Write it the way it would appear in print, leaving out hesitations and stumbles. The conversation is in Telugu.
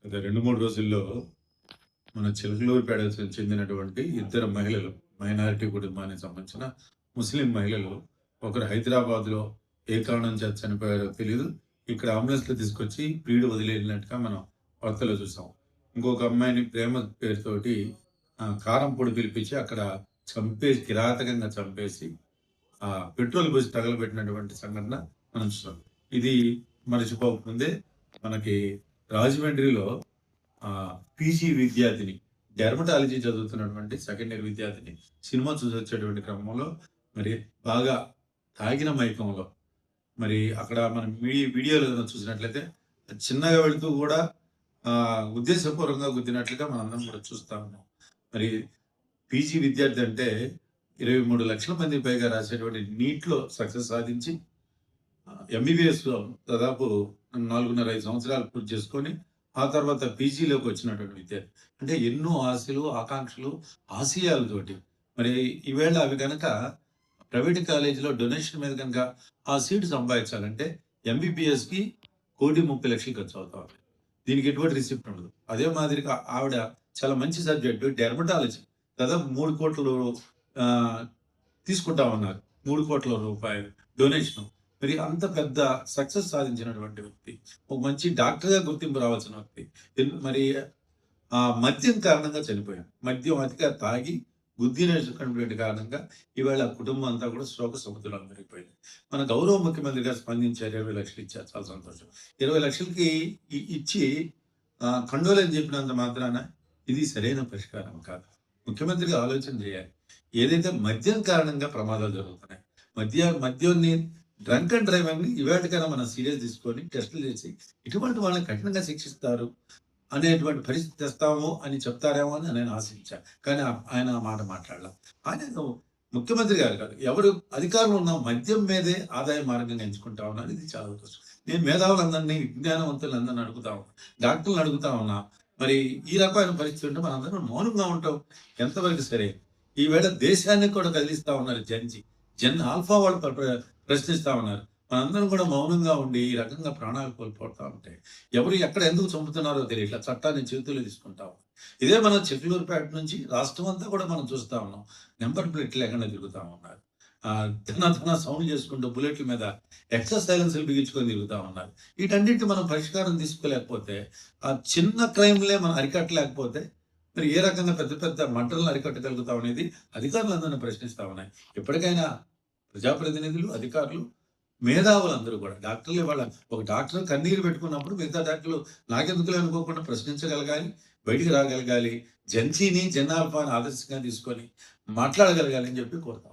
గత 2, 3 రోజుల్లో మన చిలకలూరిపేటకు చెందినటువంటి ఇద్దరు మహిళలు, మైనారిటీ కుటుంబానికి సంబంధించిన ముస్లిం మహిళలు, ఒకరు హైదరాబాద్‌లో ఏ కారణం చేత చనిపోయారో తెలీదు. ఇక్కడ అంబులెన్స్‌లో తీసుకొచ్చి ప్రియుడు వదిలేసినట్టుగా మనం వార్తల్లో చూసాం. ఇంకొక అమ్మాయిని ప్రేమ పేరుతోటి కారం పొడి పిలిపించి అక్కడ చంపేసి కిరాతకంగా చంపేసి పెట్రోల్ పోసి తగలబెట్టినటువంటి సంఘటన మనం చూసాం. ఇది మరచిపోకముందే మనకి రాజమండ్రిలో పీజీ విద్యార్థిని, డెర్మటాలజీ చదువుతున్నటువంటి సెకండ్ ఇయర్ విద్యార్థిని సినిమా చూసి వచ్చేటువంటి క్రమంలో మరి బాగా తాగిన మైకంలో మరి అక్కడ మనం వీడియోలో చూసినట్లయితే చిన్నగా వెళుతూ కూడా ఉద్దేశపూర్వకంగా గుద్దినట్లుగా మనందరం కూడా చూస్తా ఉన్నాం. మరి పీజీ విద్యార్థి అంటే 23 లక్షల మంది పైగా రాసేటువంటి నీట్లో సక్సెస్ సాధించి ఎంబీబీఎస్లో దాదాపు 4.5 సంవత్సరాలు పూర్తి చేసుకొని ఆ తర్వాత పీజీలోకి వచ్చినటువంటి విద్యార్థి. అంటే ఎన్నో ఆశలు, ఆకాంక్షలు, ఆశయాలతోటి మరి ఈవేళ అవి కనుక ప్రైవేట్ కాలేజీలో డొనేషన్ మీద కనుక ఆ సీటు సంపాదించాలంటే ఎంబీబీఎస్కి 1,30,00,000 ఖర్చు అవుతా ఉంది. దీనికి ఎటువంటి రిసిప్ట్ ఉండదు. అదే మాదిరిగా ఆవిడ చాలా మంచి సబ్జెక్టు డెర్మటాలజీ దాదాపు 3 కోట్లు తీసుకుంటా ఉన్నారు. 3 కోట్ల రూపాయలు డొనేషన్. మరి అంత పెద్ద సక్సెస్ సాధించినటువంటి వ్యక్తి, ఒక మంచి డాక్టర్గా గుర్తింపు రావాల్సిన వ్యక్తి మరి మద్యం కారణంగా చనిపోయాడు. మద్యం అతిగా తాగి గుద్దినటువంటి కారణంగా ఈవేళ కుటుంబం అంతా కూడా శోక సముద్రం జరిగిపోయింది. మన గౌరవ ముఖ్యమంత్రి గారు స్పందించారు. 20 లక్షలు ఇచ్చారు, చాలా సంతోషం. 20 లక్షలకి ఇచ్చి కండోలని చెప్పినంత మాత్రాన ఇది సరైన పరిష్కారం కాదు. ముఖ్యమంత్రిగా ఆలోచన చేయాలి. ఏదైతే మద్యం కారణంగా ప్రమాదాలు జరుగుతున్నాయి, మద్యాన్ని డ్రంక్ అండ్ డ్రైవింగ్ని ఇవాటికైనా మనం సీరియస్ తీసుకొని టెస్టులు చేసి ఇటువంటి వాళ్ళని కఠినంగా శిక్షిస్తారు అనేటువంటి పరిస్థితి తెస్తాము అని చెప్తారేమో అని నేను ఆశించాను. కానీ ఆయన ఆ మాట మాట్లాడాల. ఆయన ముఖ్యమంత్రి గారు కాదు, ఎవరు అధికారంలో ఉన్న మద్యం మీదే ఆదాయ మార్గంగా ఎంచుకుంటా ఉన్నారు. ఇది చాలా కోసం నేను మేధావులందరినీ, విజ్ఞానవంతులందరినీ అడుగుతా ఉన్నా, డాక్టర్లను అడుగుతా ఉన్నా. మరి ఈ రకమైన పరిస్థితి ఉంటే మనందరం మౌనంగా ఉంటాం ఎంతవరకు సరే. ఈవేళ దేశాన్ని కూడా కదిలిస్తా ఉన్నారు జన్ ఆల్ఫా వాళ్ళు ప్రశ్నిస్తా ఉన్నారు. మనందరం కూడా మౌనంగా ఉండి ఈ రకంగా ప్రాణాలు కోల్పోతా ఉంటే ఎవరు ఎక్కడ ఎందుకు చంపుతున్నారో తెలియదు. ఇట్లా చట్టాన్ని చేతుల్లో తీసుకుంటా ఉన్నాం. ఇదే మనం చిలకలూరిపేట నుంచి రాష్ట్రం అంతా కూడా మనం చూస్తా ఉన్నాం. నెంబర్ ప్లేట్లు లేకుండా తిరుగుతా ఉన్నారు. ధన సౌండ్ చేసుకుంటూ బుల్లెట్ల మీద ఎక్సెస్ సైలెన్స్లు బిగించుకొని తిరుగుతా ఉన్నారు. వీటన్నిటి మనం పరిష్కారం తీసుకోలేకపోతే, ఆ చిన్న క్రైమ్లే మనం అరికట్టలేకపోతే మరి ఏ రకంగా పెద్ద పెద్ద మంటలను అరికట్టగలుగుతాం అనేది అధికారులందరినీ ప్రశ్నిస్తా ఉన్నాయి. ఎప్పటికైనా ప్రజాప్రతినిధులు, అధికారులు, మేధావులందరూ కూడా డాక్టర్లు, వాళ్ళ ఒక డాక్టర్ కన్నీరు పెట్టుకున్నప్పుడు మిగతా డాక్టర్లు నాకెందుకులే అనుకోకుండా ప్రశ్నించగలగాలి, బయటికి రాగలగాలి, జన్ ఆల్ఫాని ఆదర్శంగా తీసుకొని మాట్లాడగలగాలి అని చెప్పి కోరుతాం.